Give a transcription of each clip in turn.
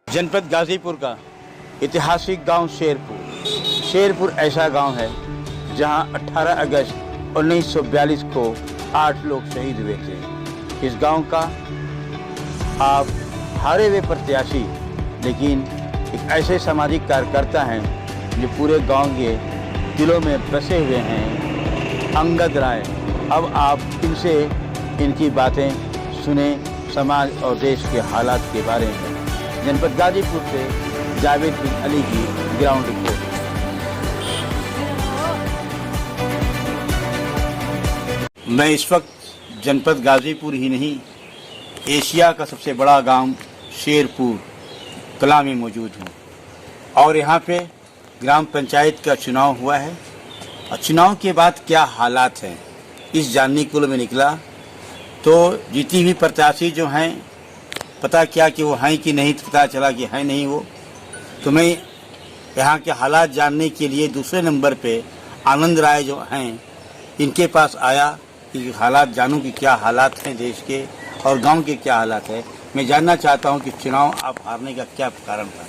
जनपद गाजीपुर का ऐतिहासिक गांव शेरपुर ऐसा गांव है जहां 18 अगस्त 1942 को 8 लोग शहीद हुए थे। इस गांव का आप हारे हुए प्रत्याशी लेकिन एक ऐसे सामाजिक कार्यकर्ता हैं जो पूरे गांव के दिलों में बसे हुए हैं, अंगद राय। अब आप इनसे इनकी बातें सुने, समाज और देश के हालात के बारे में। जनपद गाजीपुर से जावेद बिन अली की ग्राउंड रिपोर्ट। मैं इस वक्त जनपद गाजीपुर ही नहीं, एशिया का सबसे बड़ा गांव शेरपुर कला में मौजूद हूँ और यहाँ पे ग्राम पंचायत का चुनाव हुआ है और चुनाव के बाद क्या हालात हैं इस जानने के लिए मैं निकला। तो जीती हुई प्रत्याशी जो हैं, पता क्या कि वो हैं कि नहीं, तो पता चला कि हैं नहीं वो। तो मैं यहाँ के हालात जानने के लिए दूसरे नंबर पे आनंद राय जो हैं इनके पास आया कि हालात जानूं कि क्या हालात हैं देश के और गांव के क्या हालात है। मैं जानना चाहता हूं कि चुनाव आप हारने का क्या कारण था।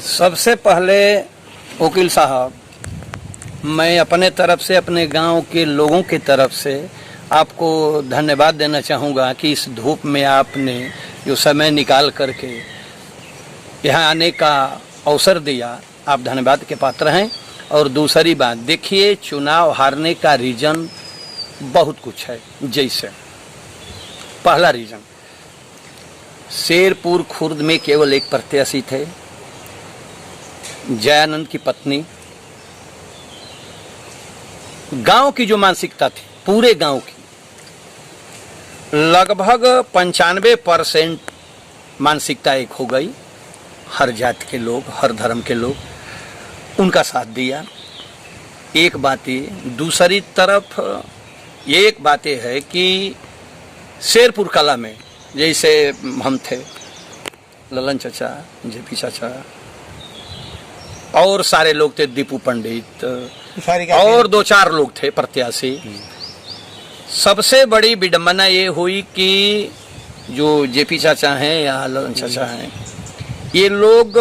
सबसे पहले वकील साहब, मैं अपने तरफ से, अपने गांव के लोगों की तरफ से आपको धन्यवाद देना चाहूँगा कि इस धूप में आपने जो समय निकाल करके यहाँ आने का अवसर दिया, आप धन्यवाद के पात्र हैं। और दूसरी बात, देखिए, चुनाव हारने का रीज़न बहुत कुछ है। जैसे पहला रीज़न, शेरपुर खुर्द में केवल एक प्रत्याशी थे, जयानंद की पत्नी। गांव की जो मानसिकता थी, पूरे गांव की लगभग 95% मानसिकता एक हो गई। हर जाति के लोग, हर धर्म के लोग उनका साथ दिया। एक बात ये, दूसरी तरफ ये एक बात यह है कि शेरपुर कला में जैसे हम थे, ललन चाचा, जेपी चाचा और सारे लोग थे, दीपू पंडित और 2-4 लोग थे प्रत्याशी। सबसे बड़ी विडंबना ये हुई कि जो जेपी चाचा हैं या ललन चाचा हैं, ये लोग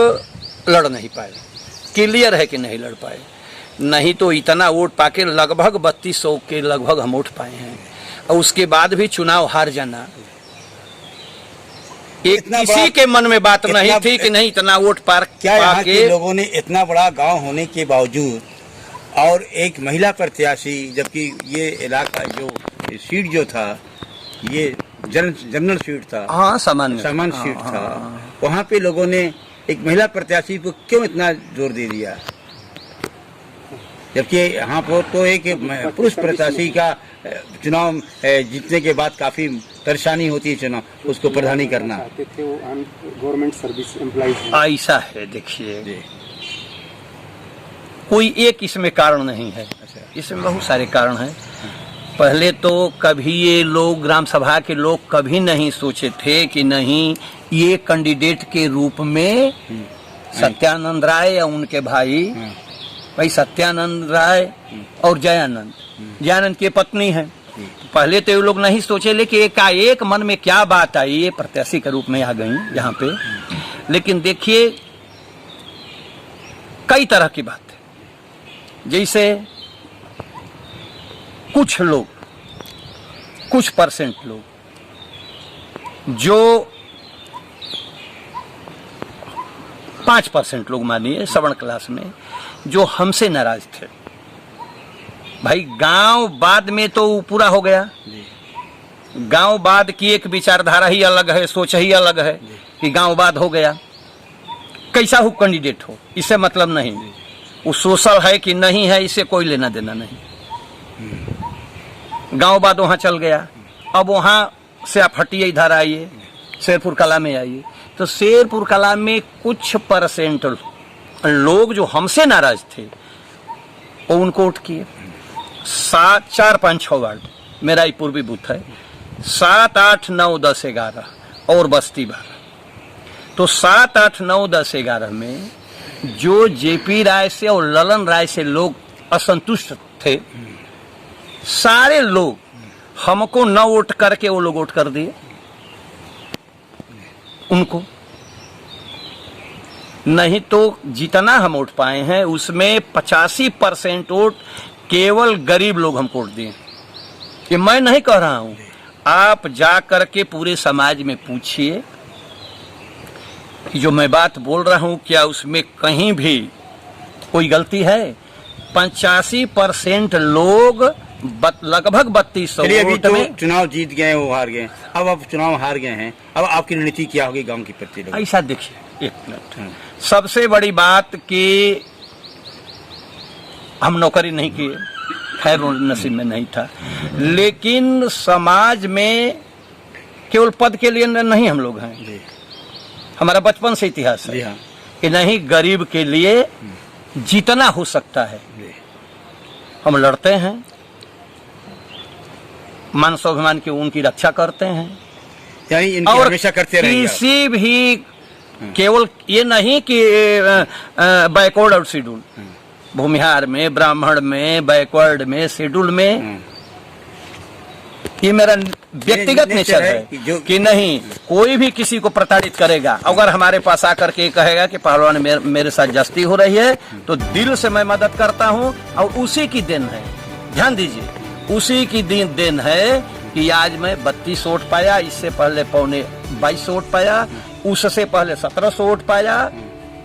लड़ नहीं पाए। क्लियर है कि नहीं लड़ पाए, नहीं तो इतना वोट पाके लगभग 3200 के लगभग हम वोट पाए हैं और उसके बाद भी चुनाव हार जाना, एक किसी के मन में बात नहीं थी कि नहीं इतना वोट पार। क्या यहाँ के लोगों ने इतना बड़ा गांव होने के बावजूद और एक महिला प्रत्याशी, जबकि ये इलाका जो सीट जो था ये जनरल सीट था, हाँ, सामान्य सीट था, वहाँ पे लोगों ने एक महिला प्रत्याशी को क्यों इतना जोर दे दिया, जबकि यहाँ पर तो एक पुरुष प्रत्याशी का चुनाव जीतने के बाद काफी परेशानी होती है चुनाव उसको प्रधानी करना। गवर्नमेंट सर्विस एम्प्लॉइज ऐसा है। देखिए, कोई एक इसमें कारण नहीं है, इसमें बहुत सारे कारण हैं। पहले तो कभी ये लोग, ग्राम सभा के लोग कभी नहीं सोचे थे कि नहीं ये कैंडिडेट के रूप में सत्यानंद राय या उनके भाई सत्यानंद राय और जयानंद की पत्नी है। पहले तो ये लोग नहीं सोचे, लेकिन एकाएक मन में क्या बात आई, ये प्रत्याशी के रूप में आ गई यहाँ पे। लेकिन देखिए, कई तरह की बात है। जैसे कुछ लोग, कुछ परसेंट लोग, जो 5% लोग मानिए सवर्ण क्लास में, जो हमसे नाराज थे। भाई गांव बाद में तो पूरा हो गया, गांव बाद की एक विचारधारा ही अलग है, सोच ही अलग है कि गांव बाद हो गया, कैसा हो कैंडिडेट हो, इससे मतलब नहीं। वो सोशल है कि नहीं है, इससे कोई लेना देना नहीं। गांव बाद वहां चल गया, अब वहां से आप हटिए, इधर आइए, शेरपुर कला में आइए। तो शेरपुर कला में कुछ परसेंट लोग जो हमसे नाराज थे वो उनको वोट किए। 7, 4, 5, 6 वार्ड मेरा ही पूर्वी बूथ है, 7, 8, 9, 10, 11 और बस्ती 12। तो 7, 8, 9, 10, 11 में जो जेपी राय से और ललन राय से लोग असंतुष्ट थे, सारे लोग हमको न वोट करके वो लोग वोट कर दिए उनको। नहीं तो जितना हम वोट पाए हैं उसमें 85% वोट केवल गरीब लोग हमको वोट दिए। ये मैं नहीं कह रहा हूं, आप जा करके पूरे समाज में पूछिए कि जो मैं बात बोल रहा हूं क्या उसमें कहीं भी कोई गलती है। 85% लोग लगभग 3200 चलिए, अभी वोट तो में चुनाव जीत गए, वो हार गए, अब आप चुनाव हार गए हैं, अब आपकी रणनीति क्या होगी गांव के प्रति? ऐसा देखिए, एक मिनट, सबसे बड़ी बात कि हम नौकरी नहीं किए, खैर नसीब में नहीं था, लेकिन समाज में केवल पद के लिए नहीं हम लोग हैं। हमारा बचपन से इतिहास है कि नहीं, गरीब के लिए जितना हो सकता है हम लड़ते हैं, मान स्वाभिमान की उनकी रक्षा करते हैं, यानी इनकी और हमेशा करते रहेंगे। किसी भी केवल ये नहीं कि बैकवर्ड और शेड्यूल, भूमिहार में, ब्राह्मण में, बैकवर्ड में, शेड्यूल में, ये मेरा व्यक्तिगत नेचर है कि नहीं कोई भी किसी को प्रताड़ित करेगा। अगर हमारे पास आकर के कहेगा कि पहलवान मेरे साथ जस्ती हो रही है तो दिल से मैं मदद करता हूं, और उसी की देन है, ध्यान दीजिए, उसी की देन है कि आज मैं 32 वोट पाया, इससे पहले 22 वोट पाया, उससे पहले 1700 वोट पाया,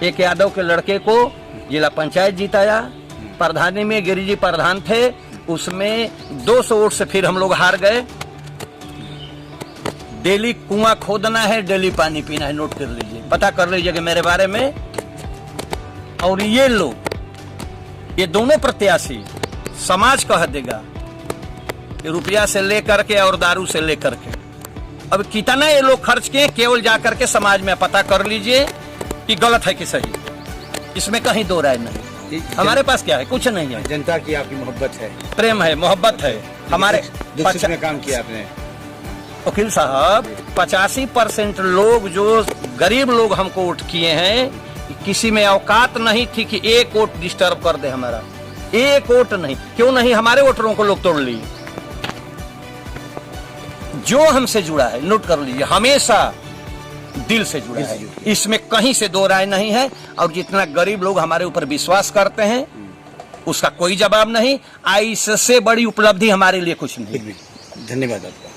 एक यादव के लड़के को जिला पंचायत जीताया, प्रधानी में गिरिजी जी प्रधान थे, उसमें 200 वोट से फिर हम लोग हार गए। डेली कुआं खोदना है, डेली पानी पीना है, नोट कर लीजिए, पता कर लीजिए कि मेरे बारे में। और ये लोग, ये दोनों प्रत्याशी समाज कह देगा रुपया से लेकर के और दारू से लेकर के, अब कितना ये लोग खर्च किए केवल जाकर के समाज में पता कर लीजिए कि गलत है कि सही, इसमें कहीं दो राय नहीं। हमारे पास क्या है, कुछ नहीं है। जनता की आपकी मोहब्बत है, प्रेम है, मोहब्बत है हमारे। में काम किया आपने वकील साहब, 85% लोग जो गरीब लोग हमको वोट किए हैं, किसी में औकात नहीं थी कि एक वोट डिस्टर्ब कर दे हमारा, एक वोट नहीं। क्यों नहीं, हमारे वोटरों को लोग तोड़ लिए। जो हमसे जुड़ा है, नोट कर लीजिए, हमेशा दिल से जुड़ा है, इसमें कहीं से दो राय नहीं है। और जितना गरीब लोग हमारे ऊपर विश्वास करते हैं उसका कोई जवाब नहीं। इससे बड़ी उपलब्धि हमारे लिए कुछ नहीं। धन्यवाद आपका।